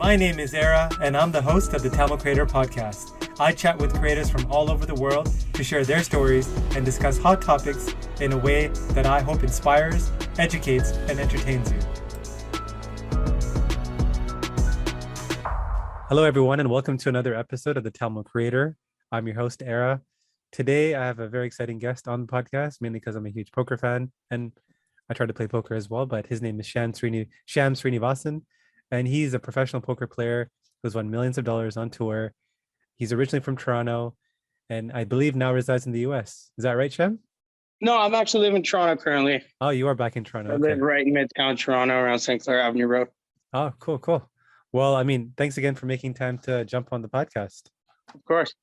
My name is Era, and I'm the host of the Tamil Creator Podcast. I chat with creators from all over the world to share their stories and discuss hot topics in a way that I hope inspires, educates, and entertains you. Hello, everyone, and welcome to another episode of the Tamil Creator. I'm your host, Era. Today, I have a very exciting guest on the podcast, mainly because I'm a huge poker fan, and I try to play poker as well, but his name is Shyam Srinivasan. And he's a professional poker player who's won millions of dollars on tour. He's originally from Toronto and I believe now resides in the US. Is that right, Shyam? No, I'm actually living in Toronto currently. Oh, you are back in Toronto. I live right in Midtown Toronto around St. Clair Avenue Road. Oh, cool. Well, thanks again for making time to jump on the podcast. Of course.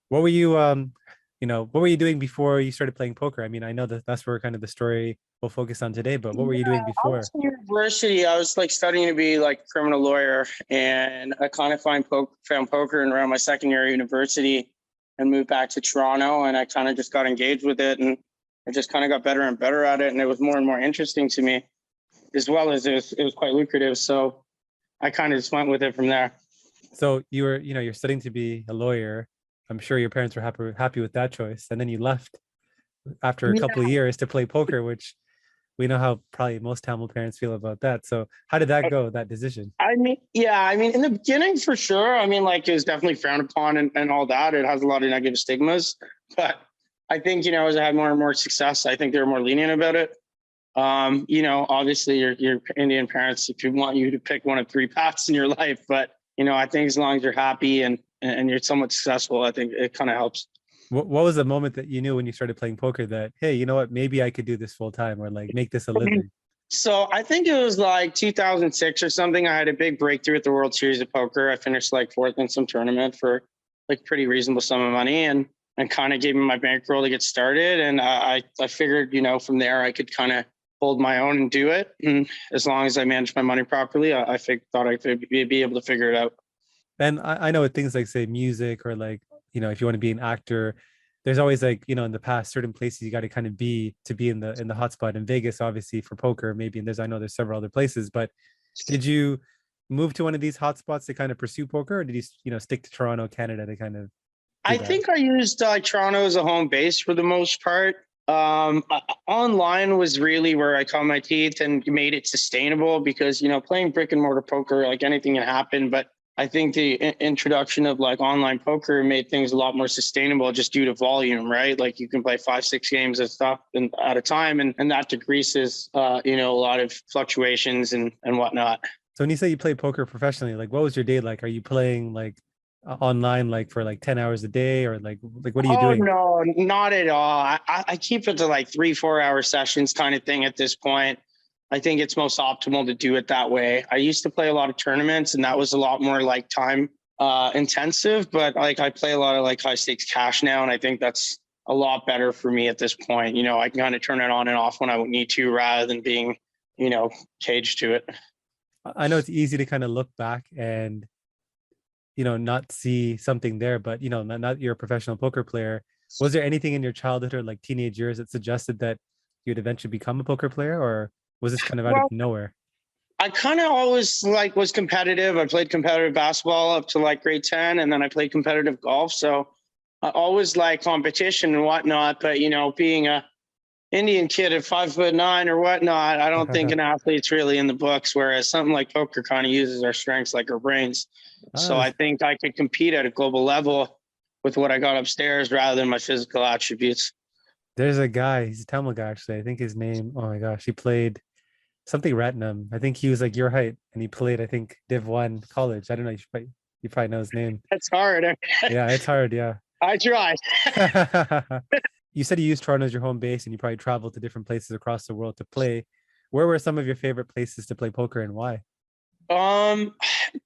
What were you, what were you doing before you started playing poker? I know that that's where kind of the story will focus on today, but what were you doing before? I was in university. I was studying to be a criminal lawyer, and I kind of found poker in around my second year of university and moved back to Toronto, and I kind of just got engaged with it, and I just kind of got better and better at it, and it was more and more interesting to me, as well as it was quite lucrative. So I kind of just went with it from there. So you're studying to be a lawyer. I'm sure your parents were happy with that choice, and then you left after a couple of years to play poker, which we know how probably most Tamil parents feel about that. So how did that go, that decision? In the beginning, for sure. It was definitely frowned upon and all that. It has a lot of negative stigmas. But I think, as I had more and more success, I think they were more lenient about it. Obviously your Indian parents, if you want you to pick one of three paths in your life, but, I think as long as you're happy and you're somewhat successful, I think it kind of helps. What was the moment that you knew when you started playing poker that, hey, you know what, maybe I could do this full time or make this a living? So I think it was 2006 or something. I had a big breakthrough at the World Series of Poker. I finished fourth in some tournament for pretty reasonable sum of money and kind of gave me my bankroll to get started. And I figured, from there I could kind of hold my own and do it. And as long as I managed my money properly, I thought I could be able to figure it out. And I know with things like, say, music or if you want to be an actor, there's always in the past certain places you got to kind of be to be in the hotspot. In Vegas, obviously, for poker, maybe, and I know there's several other places, but did you move to one of these hotspots to kind of pursue poker, or did you stick to Toronto, Canada to kind of I think I used Toronto as a home base for the most part. Online was really where I caught my teeth and made it sustainable because, playing brick and mortar poker, anything can happen, but I think the introduction of online poker made things a lot more sustainable just due to volume, right? You can play 5-6 games of stuff at a time, and that decreases, a lot of fluctuations and whatnot. So when you say you play poker professionally, what was your day like? Are you playing online for 10 hours a day, or what are you doing? No, not at all. I keep it to 3-4 hour sessions kind of thing at this point. I think it's most optimal to do it that way. I used to play a lot of tournaments and that was a lot more time intensive, but I play a lot of high stakes cash now. And I think that's a lot better for me at this point. I can kind of turn it on and off when I would need to rather than being, caged to it. I know it's easy to kind of look back and, not see something there, but, not you're a professional poker player. Was there anything in your childhood or teenage years that suggested that you'd eventually become a poker player, or was this kind of out of nowhere? I kind of always was competitive. I played competitive basketball up to grade 10, and then I played competitive golf. So I always like competition and whatnot. But being a Indian kid at 5'9" or whatnot, I don't think an athlete's really in the books. Whereas something like poker kind of uses our strengths like our brains. So I think I could compete at a global level with what I got upstairs rather than my physical attributes. There's a guy, he's a Tamil guy actually. I think his name, oh my gosh, he played something Ratnam. I think he was your height, and he played, I think, Div 1 college. I don't know, you probably know his name. That's hard. Yeah, it's hard, yeah. I tried. You said you used Toronto as your home base and you probably traveled to different places across the world to play. Where were some of your favorite places to play poker and why?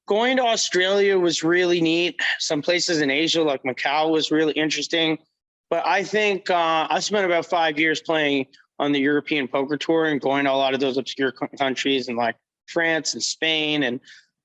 Going to Australia was really neat. Some places in Asia, like Macau, was really interesting. But I think I spent about 5 years playing on the European poker tour and going to a lot of those obscure countries and France and Spain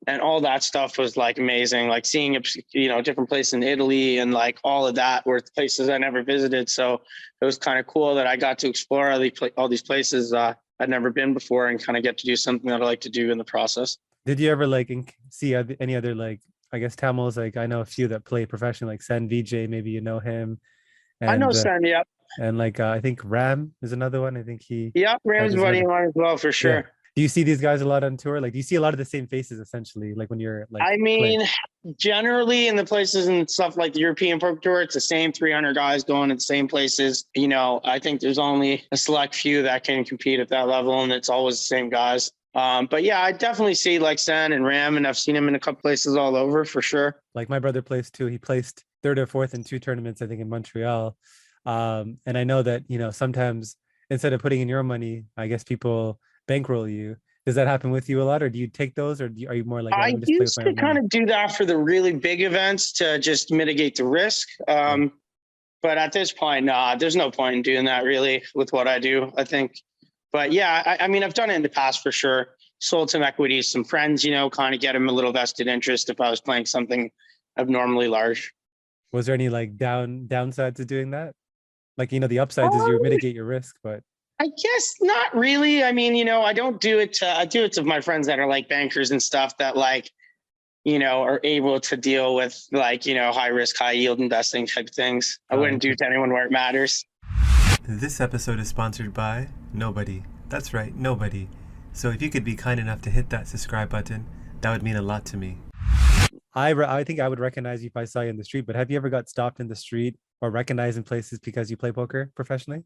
and all that stuff was amazing. Seeing different places in Italy and all of that were places I never visited. So it was kind of cool that I got to explore all these places I'd never been before and kind of get to do something that I like to do in the process. Did you ever like see any other like I guess Tamils? Like I know a few that play professionally, like San VJ, maybe you know him, I know and Sam. Yep. like I think Ram is another one. I think he Yep. like Rams is buddy another. of mine as well for Yeah. sure. Do you see these guys a lot on tour? Like, do you see a lot of the same faces essentially, like when you're like I playing? mean, generally in the places and stuff like the European Poker Tour, it's the same 300 guys going to the same places. You know, I think there's only a select few that can compete at that level, and it's always the same guys. But yeah, I definitely see like Sen and Ram, and I've seen him in a couple places all over for sure. Like my brother plays too. He placed third or fourth in two tournaments, I think, in Montreal. And I know that sometimes instead of putting in your money, I guess people bankroll you. Does that happen with you a lot, or do you take those, or are you more like I I don't just play with used my to own kind money? of do that for the really big events to just mitigate the risk. Yeah. But at this point, nah, there's no point in doing that really with what I do, I think. But yeah, I mean, I've done it in the past for sure. Sold some equities, some friends, kind of get them a little vested interest if I was playing something abnormally large. Was there any like downsides to doing that? Like the upsides is you Um, mitigate your risk, but I guess not really. I mean, I don't do it I do it to my friends that are like bankers and stuff that like, are able to deal with like, high risk, high yield investing type things. I wouldn't do okay. it to anyone where it matters. This episode is sponsored by nobody. That's right, nobody. So if you could be kind enough to hit that subscribe button, that would mean a lot to me. I think I would recognize you if I saw you in the street, but have you ever got stopped in the street or recognized in places because you play poker professionally?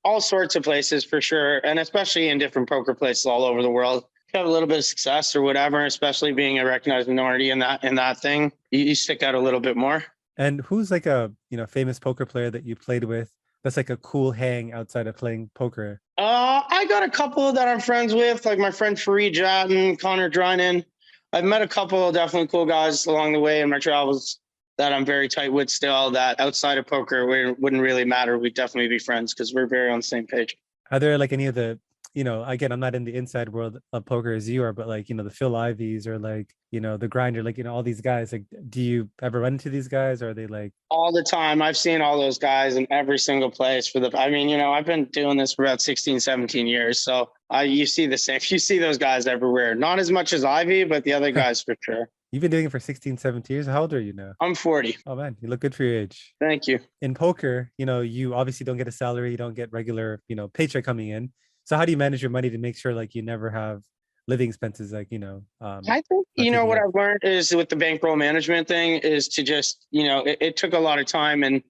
All sorts of places for sure. And especially in different poker places all over the world. If you have a little bit of success or whatever, especially being a recognized minority in that thing, you stick out a little bit more. And who's like a famous poker player that you played with that's like a cool hang outside of playing poker? I got a couple that I'm friends with, like my friend Fareed Jatton, Connor Drynan. I've met a couple of definitely cool guys along the way in my travels that I'm very tight with still, that outside of poker wouldn't really matter. We'd definitely be friends because we're very on the same page. Are there like any of the, again, I'm not in the inside world of poker as you are, but like, the Phil Ivies or like, the grinder, like, all these guys, like, do you ever run into these guys? Or are they like, All the time. I've seen all those guys in every single place I mean, I've been doing this for about 16, 17 years. So you see the same, you see those guys everywhere. Not as much as Ivy, but the other guys for sure. you've been doing it for 16, 17 years? How old are you now? I'm 40. Oh man, you look good for your age. Thank you. In poker, you obviously don't get a salary, you don't get regular, paycheck coming in. So how do you manage your money to make sure like you never have living expenses like, I think, not taking what up? I've learned is with the bankroll management thing is to just, it took a lot of time and,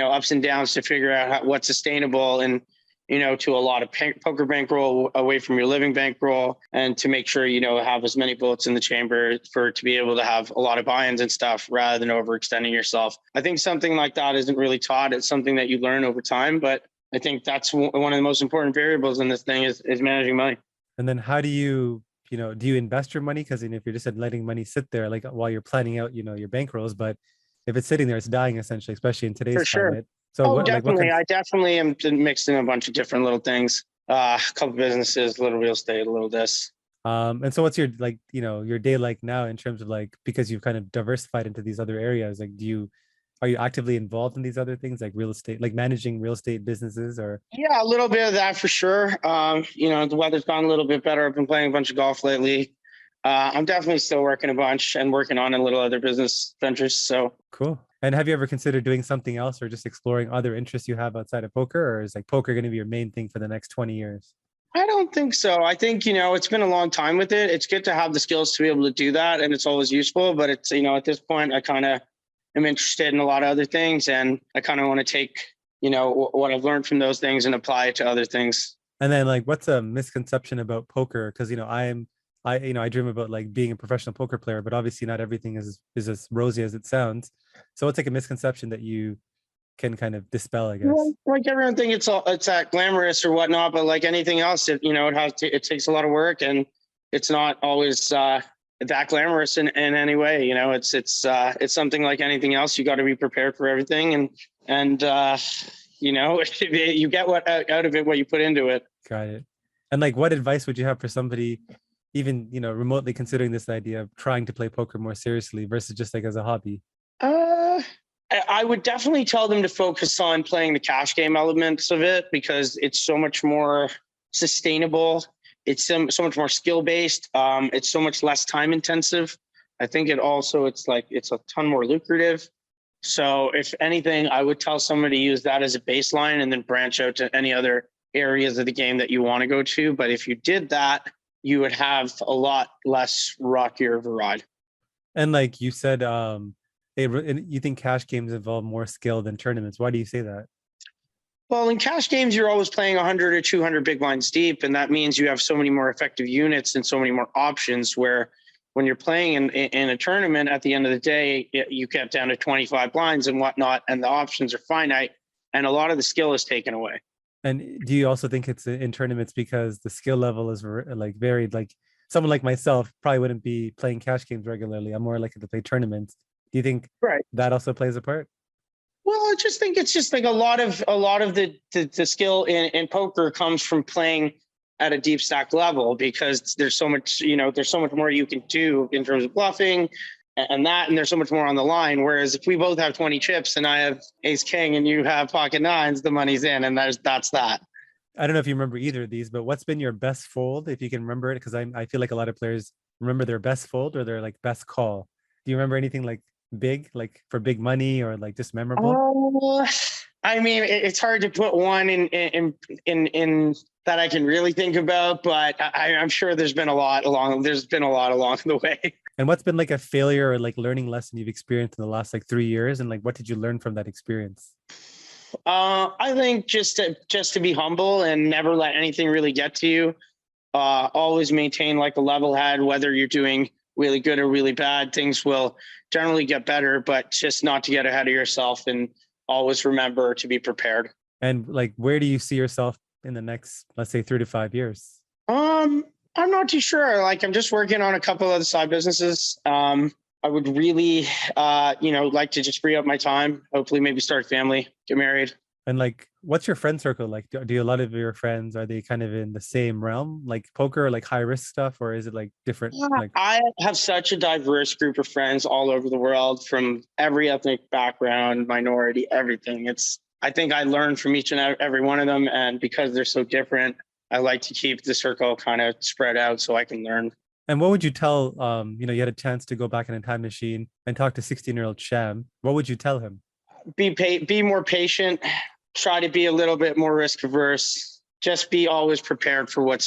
ups and downs to figure out what's sustainable and, to a lot of poker bankroll away from your living bankroll and to make sure, have as many bullets in the chamber to be able to have a lot of buy-ins and stuff rather than overextending yourself. I think something like that isn't really taught. It's something that you learn over time, but I think that's one of the most important variables in this thing is managing money. And then how do you, do you invest your money? Because if you're just letting money sit there, like while you're planning out, your bankrolls, but if it's sitting there, it's dying essentially, especially in For today's sure. climate. So Oh, what definitely. kind I definitely am mixed in a bunch of different little things. A couple businesses, a little real estate, a little this. and so what's your like, your day like now in terms of like, because you've kind of diversified into these other areas, like are you actively involved in these other things like real estate, like managing real estate businesses or? Yeah, a little bit of that for sure. The weather's gone a little bit better. I've been playing a bunch of golf lately. I'm definitely still working a bunch and working on a little other business ventures. So Cool. And have you ever considered doing something else or just exploring other interests you have outside of poker, or is like poker going to be your main thing for the next 20 years? I don't think so. I think, it's been a long time with it. It's good to have the skills to be able to do that. And it's always useful. But it's, at this point, I kind of am interested in a lot of other things. And I kind of want to take, what I've learned from those things and apply it to other things. And then like what's a misconception about poker? Because I dream about like being a professional poker player, but obviously not everything is as rosy as it sounds. So what's like a misconception that you can kind of dispel, I Well, guess? like everyone thinks it's that glamorous or whatnot, but like anything else, it takes a lot of work and it's not always that glamorous in any way. It's something like anything else. You got to be prepared for everything and you get what out of it, what you put into it. Got it. And like what advice would you have for somebody even, remotely considering this idea of trying to play poker more seriously versus just like as a hobby? Uh, I would definitely tell them to focus on playing the cash game elements of it because it's so much more sustainable it's so much more skill based. It's so much less time intensive. I think it's a ton more lucrative. So if anything, I would tell somebody to use that as a baseline and then branch out to any other areas of the game that you want to go to. But if you did that, you would have a lot less rockier of a ride. And like you said, you think cash games involve more skill than tournaments. Why do you say that? Well, in cash games, you're always playing 100 or 200 big blinds deep, and that means you have so many more effective units and so many more options. Where when you're playing in a tournament, at the end of the day, you get down to 25 blinds and whatnot, and the options are finite, and a lot of the skill is taken away. And do you also think it's in tournaments because the skill level is like varied? Like someone like myself probably wouldn't be playing cash games regularly. I'm more likely to play tournaments. Do you think that also plays a part? Well, I just think it's just like a lot of the skill in poker comes from playing at a deep stack level, because there's so much more you can do in terms of bluffing and there's so much more on the line. Whereas if we both have 20 chips and I have ace king and you have pocket nines, the money's in, and that's that. I don't know if you remember either of these, but what's been your best fold, if you can remember it? Because I feel like a lot of players remember their best fold or their like best call. Do you remember anything like big, like for big money, or like just memorable? I mean, it's hard to put one in that I can really think about, but I'm sure there's been a lot along the way. And what's been like a failure or like learning lesson you've experienced in the last like 3 years, and like what did you learn from that experience? I think just to be humble and never let anything really get to you. Always maintain like a level head, whether you're doing really good or really bad. Things will generally get better, but just not to get ahead of yourself, and always remember to be prepared. And like, where do you see yourself in the next, let's say, 3 to 5 years? I'm not too sure. Like, I'm just working on a couple of the side businesses. I would really, like to just free up my time. Hopefully, maybe start a family, get married. And like, what's your friend circle like? Do a lot of your friends, are they kind of in the same realm, like poker, like high risk stuff, or is it like different? Like, I have such a diverse group of friends all over the world, from every ethnic background, minority, everything. I think I learn from each and every one of them, and because they're so different, I like to keep the circle kind of spread out so I can learn. And what would you tell, you had a chance to go back in a time machine and talk to 16-year-old Shyam. What would you tell him? Be more patient. Try to be a little bit more risk averse. Just be always prepared for what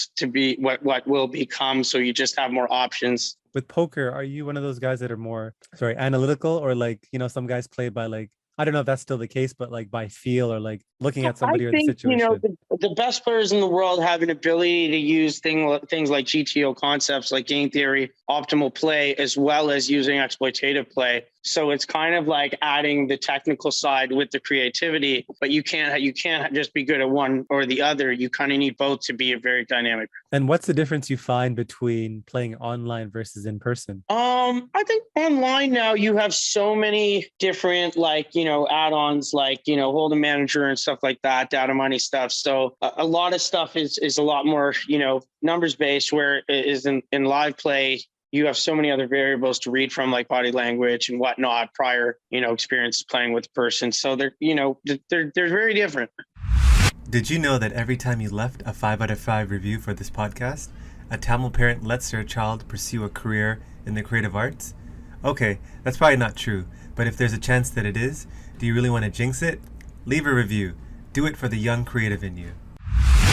will become, so you just have more options. With poker, are you one of those guys that are more, analytical, or like, some guys play by like, I don't know if that's still the case, but like by feel, or like looking at somebody or the situation? The best players in the world have an ability to use things like GTO concepts, like game theory, optimal play, as well as using exploitative play. So it's kind of like adding the technical side with the creativity, but you can't just be good at one or the other. You kind of need both to be a very dynamic. And what's the difference you find between playing online versus in person? I think online now you have so many different add-ons, like Hold'em Manager and stuff like that, data money stuff. So a lot of stuff is a lot more numbers based, where it is in live play. You have so many other variables to read from, like body language and whatnot, prior, experiences playing with the person. So they're very different. Did you know that every time you left a 5 out of 5 review for this podcast, a Tamil parent lets their child pursue a career in the creative arts? Okay, that's probably not true, but if there's a chance that it is, do you really want to jinx it? Leave a review. Do it for the young creative in you.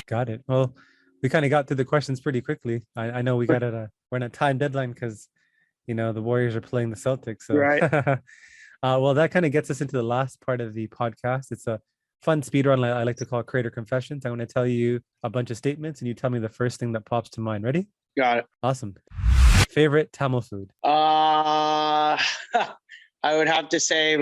Got it. Well, we kind of got through the questions pretty quickly. I know we're in a time deadline because, the Warriors are playing the Celtics. So. Right. Well, that kind of gets us into the last part of the podcast. It's a fun speed run I like to call Creator Confessions. I'm going to tell you a bunch of statements and you tell me the first thing that pops to mind. Ready? Got it. Awesome. Favorite Tamil food? I would have to say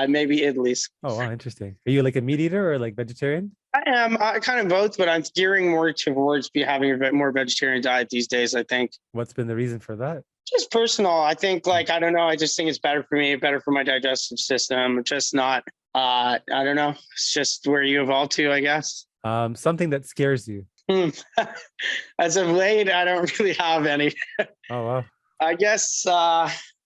maybe Italy's. Oh, wow, interesting. Are you like a meat eater or like vegetarian? I am kind of both, but I'm steering more towards having a bit more vegetarian diet these days, I think. What's been the reason for that? Just personal. I think I don't know. I just think it's better for me, better for my digestive system. Just not, I don't know. It's just where you evolve to, I guess. Something that scares you. As of late, I don't really have any. Oh, wow. I guess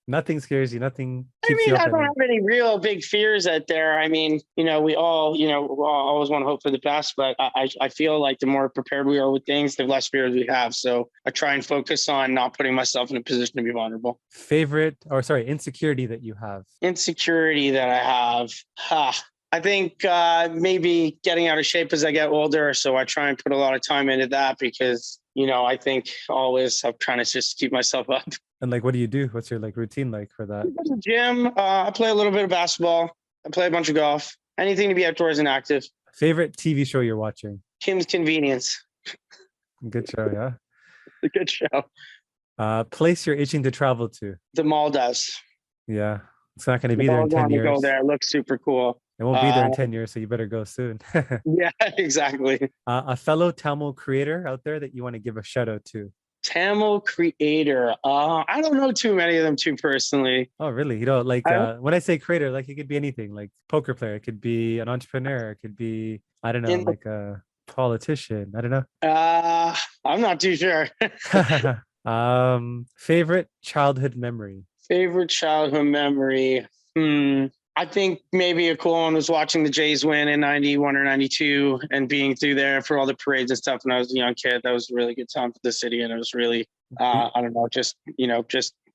Nothing scares you. Nothing I keeps you mean, up I at don't night. have any real big fears out there. I mean, we all always want to hope for the best, but I feel like the more prepared we are with things, the less fears we have. So I try and focus on not putting myself in a position to be vulnerable. Favorite, or sorry, insecurity that you have. Insecurity that I have. I think maybe getting out of shape as I get older. So I try and put a lot of time into that because, I think always I'm trying to just keep myself up. And like, what do you do? What's your like routine like for that? I go to the gym. I play a little bit of basketball. I play a bunch of golf. Anything to be outdoors and active. Favorite TV show you're watching? Kim's Convenience. Good show, yeah. A good show. Place you're itching to travel to. The mall does. Yeah, it's not going to The be there in mall's 10 want to go years. there. It looks super cool. It won't be there in 10 years, so you better go soon. Yeah, exactly. A fellow Tamil creator out there that you want to give a shout out to. Tamil creator. I don't know too many of them too personally. Oh, really? You know, like I when I say creator, like it could be anything, like poker player, it could be an entrepreneur, it could be, I don't know, in like a politician. I don't know. I'm not too sure. Favorite childhood memory. Favorite childhood memory. I think maybe a cool one was watching the Jays win in 91 or 92 and being through there for all the parades and stuff when I was a young kid. That was a really good time for the city. And it was really, I don't know, just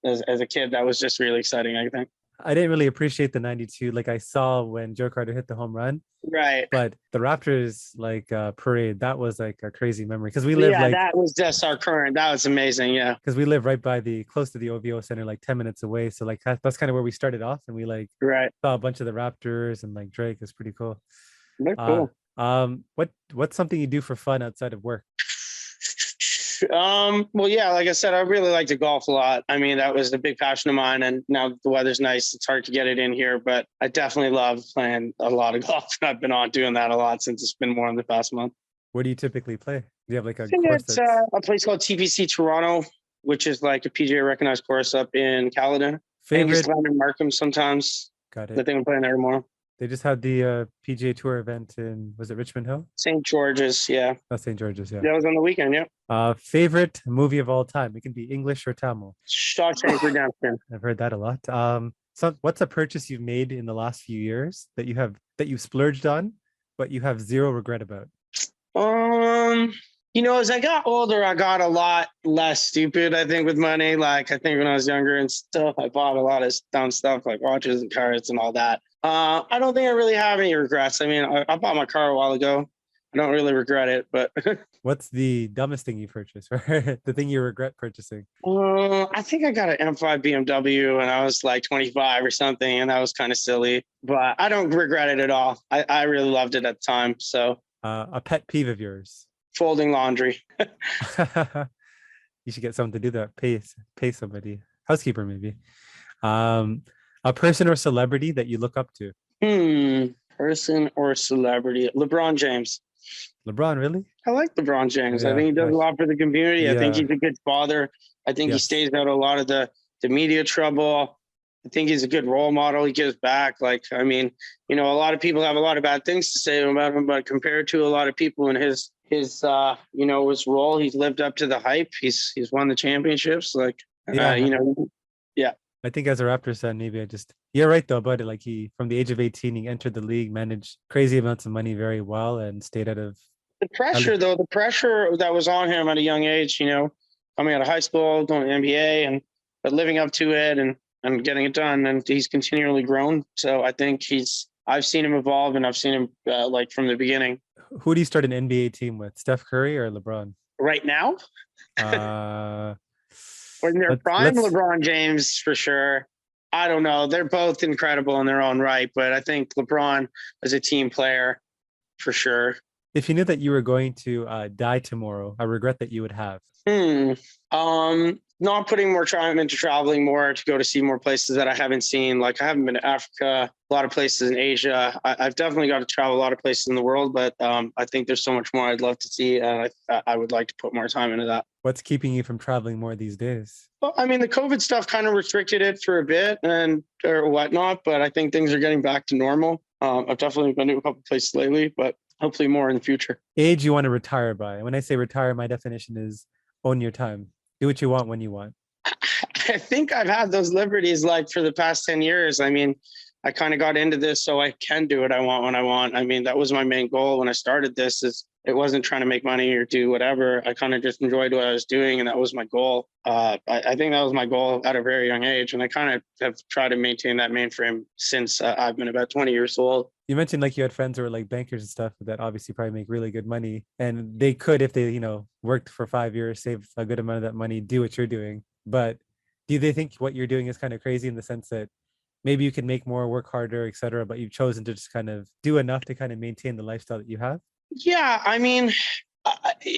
as a kid, that was just really exciting, I think. I didn't really appreciate the 92. Like I saw when Joe Carter hit the home run, Right. but the Raptors like parade, that was like a crazy memory because we live Yeah, like that was just our current. That was amazing. Yeah. because we live right by the close to the OVO Center, like 10 minutes away. So like that's kind of where we started off, and we like Right. saw a bunch of the Raptors and like Drake. Is pretty cool. They're cool. What's something you do for fun outside of work? Well, yeah, like I said, I really like to golf a lot. I mean, that was a big passion of mine. And now the weather's nice. It's hard to get it in here, but I definitely love playing a lot of golf. I've been on doing that a lot since it's been more in the past month. Where do you typically play? Do you have like a I think course it's that's a place called TPC Toronto, which is like a PGA recognized course up in Caledon. favorite? Angus Glen and Markham sometimes. Got I it. think I'm playing there tomorrow. They just had the PGA Tour event in, was it Richmond Hill? St. George's, yeah. Not St. George's, yeah. That was on the weekend, yeah. Favorite movie of all time? It can be English or Tamil. Shawshank Redemption. I've heard that a lot. So what's a purchase you've made in the last few years that you've splurged on, but you have zero regret about? As I got older, I got a lot less stupid, I think, with money. Like, I think when I was younger and stuff, I bought a lot of dumb stuff like watches and cars and all that. I don't think I really have any regrets. I mean, I bought my car a while ago. I don't really regret it, but What's the dumbest thing you purchased, or the thing you regret purchasing? I think I got an M5 BMW when I was like 25 or something, and that was kind of silly, but I don't regret it at all. I really loved it at the time. So A pet peeve of yours? folding laundry. You should get someone to do that. Pay somebody, housekeeper maybe. A person or celebrity that you look up to? Person or celebrity? LeBron James. LeBron, really? I like LeBron James. Yeah, I think he does a lot for the community. I think yeah. he's a good father. I think he Yes. stays out of a lot of the media trouble. I think he's a good role model. He gives back. Like, I mean, a lot of people have a lot of bad things to say about him, but compared to a lot of people in his role, he's lived up to the hype. He's won the championships. Like, Yeah. I think as a Raptors fan, maybe you're right though about it. Like from the age of 18, he entered the league, managed crazy amounts of money very well, and stayed out of the pressure that was on him at a young age, coming out of high school, going to the NBA, but living up to it and getting it done. And he's continually grown. So I think I've seen him evolve, and I've seen him like from the beginning. Who do you start an NBA team with? Steph Curry or LeBron? Right now? When they're prime, LeBron James for sure. I don't know. They're both incredible in their own right, but I think LeBron is a team player for sure. If you knew that you were going to die tomorrow, a regret that you would have? Not putting more time into traveling more to go to see more places that I haven't seen. Like, I haven't been to Africa, a lot of places in Asia. I've definitely got to travel a lot of places in the world, but I think there's so much more I'd love to see, and I would like to put more time into that. What's keeping you from traveling more these days? Well, I mean, the COVID stuff kind of restricted it for a bit or whatnot, but I think things are getting back to normal. I've definitely been to a couple places lately, but hopefully more in the future. Age you want to retire by? When I say retire, my definition is own your time. Do what you want when you want. I think I've had those liberties like for the past 10 years. I mean, I kind of got into this so I can do what I want when I want. I mean, that was my main goal when I started this. Is it wasn't trying to make money or do whatever. I kind of just enjoyed what I was doing, and that was my goal. I think that was my goal at a very young age, and I kind of have tried to maintain that mainframe since I've been about 20 years old. You mentioned like you had friends who were like bankers and stuff that obviously probably make really good money, and they could, if they, worked for 5 years, save a good amount of that money, do what you're doing. But do they think what you're doing is kind of crazy in the sense that maybe you can make more, work harder, etc., but you've chosen to just kind of do enough to kind of maintain the lifestyle that you have? Yeah, I mean,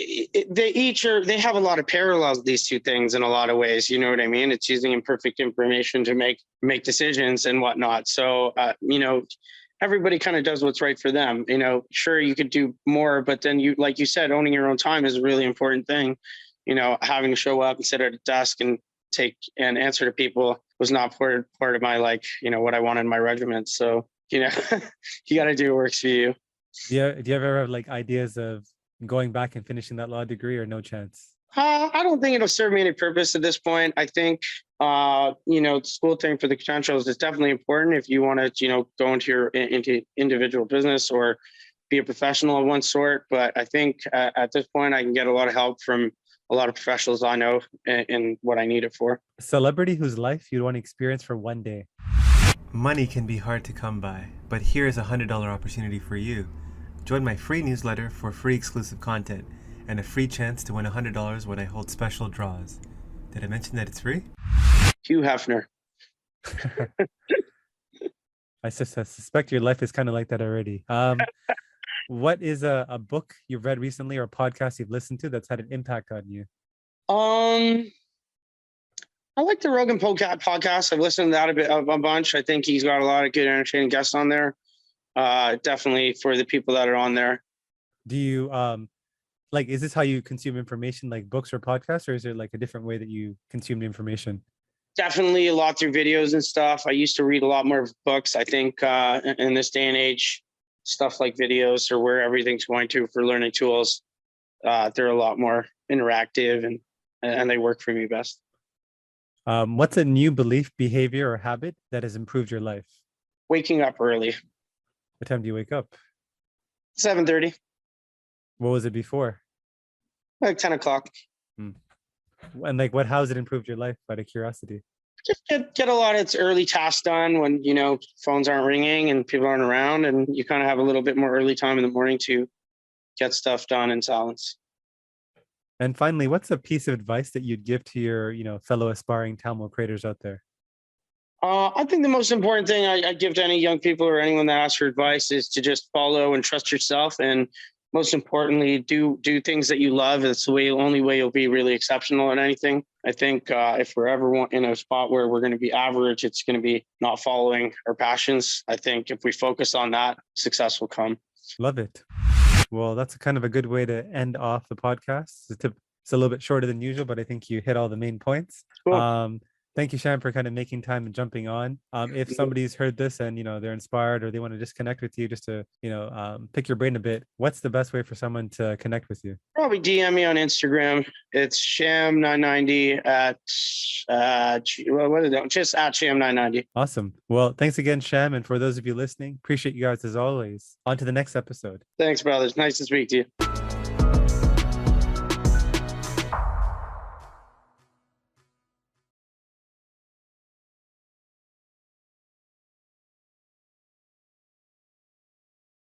they have a lot of parallels, these two things, in a lot of ways. You know what I mean? It's using imperfect information to make decisions and whatnot. So everybody kind of does what's right for them. Sure, you could do more, but then like you said, owning your own time is a really important thing. Having to show up and sit at a desk and take and answer to people was not part of my what I wanted in my regiment. So you got to do what works for you. Yeah. Do you ever have like ideas of going back and finishing that law degree, or no chance? I don't think it'll serve me any purpose at this point. I think, the school thing for the credentials is definitely important if you want to, go into individual business or be a professional of one sort. But I think at this point, I can get a lot of help from a lot of professionals I know in what I need it for. A celebrity whose life you'd want to experience for one day. Money can be hard to come by, but here's a $100 opportunity for you. Join my free newsletter for free exclusive content and a free chance to win $100 when I hold special draws. Did I mention that it's free? Hugh Hefner. I suspect your life is kind of like that already. What is a book you've read recently or a podcast you've listened to that's had an impact on you? I like the Rogan podcast. I've listened to that a bunch. I think he's got a lot of good, entertaining guests on there. Definitely for the people that are on there. Do you is this how you consume information, like books or podcasts, or is there like a different way that you consume the information? Definitely a lot through videos and stuff. I used to read a lot more books. I think in this day and age, stuff like videos are where everything's going to for learning tools. They're a lot more interactive and they work for me best. What's a new belief, behavior, or habit that has improved your life? Waking up early. What time do you wake up? 7:30. What was it before? Like 10 o'clock. And how has it improved your life, out of curiosity? Just get a lot of its early tasks done when, phones aren't ringing and people aren't around, and you kind of have a little bit more early time in the morning to get stuff done in silence. And finally, what's a piece of advice that you'd give to your, fellow aspiring Talmud creators out there? I think the most important thing I give to any young people or anyone that asks for advice is to just follow and trust yourself. And most importantly, do things that you love. It's the only way you'll be really exceptional at anything. I think if we're ever in a spot where we're going to be average, it's going to be not following our passions. I think if we focus on that, success will come. Love it. Well, that's kind of a good way to end off the podcast. It's a little bit shorter than usual, but I think you hit all the main points. Cool. Thank you, Shyam, for kind of making time and jumping on. If somebody's heard this and, they're inspired or they want to just connect with you just to, pick your brain a bit, what's the best way for someone to connect with you? Probably DM me on Instagram. It's Shyam990 just at Shyam990. Awesome. Well, thanks again, Shyam. And for those of you listening, appreciate you guys as always. On to the next episode. Thanks, brothers. Nice to speak to you.